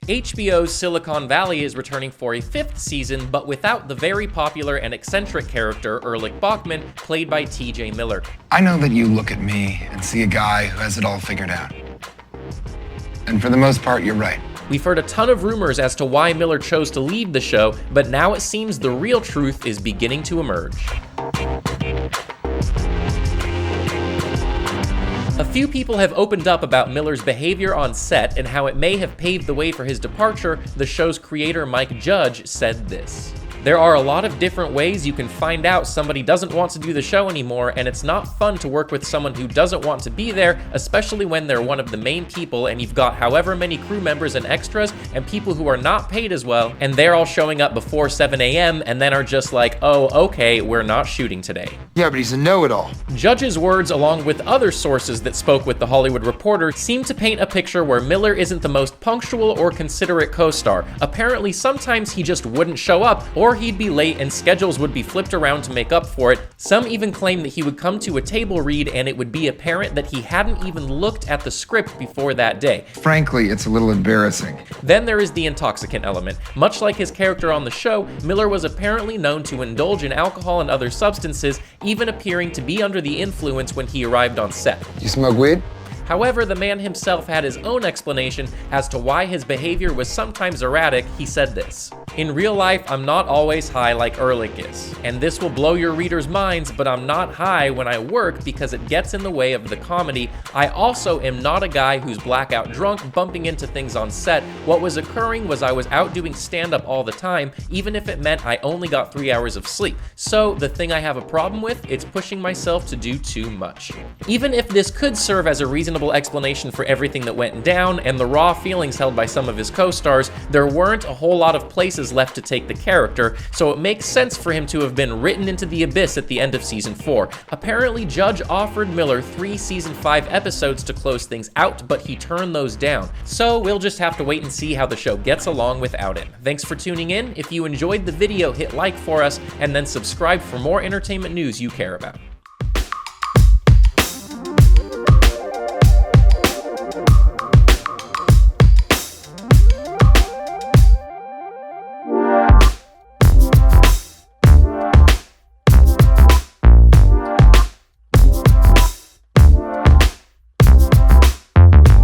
HBO's Silicon Valley is returning for a 5th season, but without the very popular and eccentric character Ehrlich Bachman, played by TJ Miller. I know that you look at me and see a guy who has it all figured out. And for the most part, you're right. We've heard a ton of rumors as to why Miller chose to leave the show, but now it seems the real truth is beginning to emerge. A few people have opened up about Miller's behavior on set and how it may have paved the way for his departure. The show's creator, Mike Judge, said this: "There are a lot of different ways you can find out somebody doesn't want to do the show anymore, and it's not fun to work with someone who doesn't want to be there, especially when they're one of the main people and you've got however many crew members and extras and people who are not paid as well, and they're all showing up before 7 a.m. and then are just like, oh, okay, we're not shooting today." Yeah, but he's a know-it-all. Judge's words, along with other sources that spoke with The Hollywood Reporter, seem to paint a picture where Miller isn't the most punctual or considerate co-star. Apparently, sometimes he just wouldn't show up, or he'd be late and schedules would be flipped around to make up for it. Some even claim that he would come to a table read and it would be apparent that he hadn't even looked at the script before that day. Frankly, it's a little embarrassing. Then there is the intoxicant element. Much like his character on the show, Miller was apparently known to indulge in alcohol and other substances, even appearing to be under the influence when he arrived on set. You smoke weed? However, the man himself had his own explanation as to why his behavior was sometimes erratic. He said this: "In real life, I'm not always high like Ehrlich is. And this will blow your readers' minds, but I'm not high when I work because it gets in the way of the comedy. I also am not a guy who's blackout drunk bumping into things on set. What was occurring was I was out doing stand-up all the time, even if it meant I only got 3 hours of sleep. So the thing I have a problem with, it's pushing myself to do too much." Even if this could serve as a reasonable explanation for everything that went down and the raw feelings held by some of his co-stars, there weren't a whole lot of places left to take the character, so it makes sense for him to have been written into the abyss at the end of season 4. Apparently, Judge offered Miller 3 season 5 episodes to close things out, but he turned those down. So we'll just have to wait and see how the show gets along without him. Thanks for tuning in. If you enjoyed the video, hit like for us, and then subscribe for more entertainment news you care about.